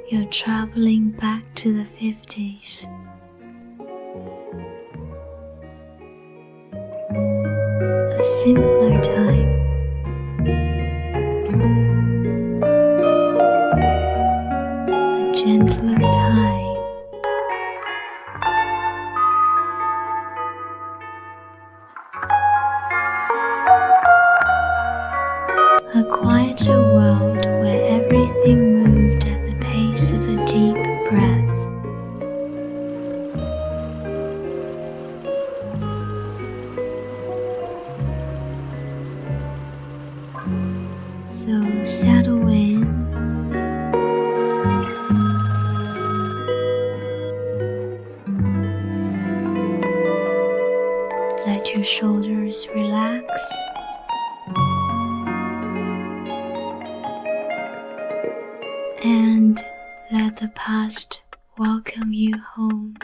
you're traveling back to the 50s. A simpler time. A gentler time. A quieter world where everything moved at the pace of a deep breath. So settle in. Let your shoulders relax. And let the past welcome you home.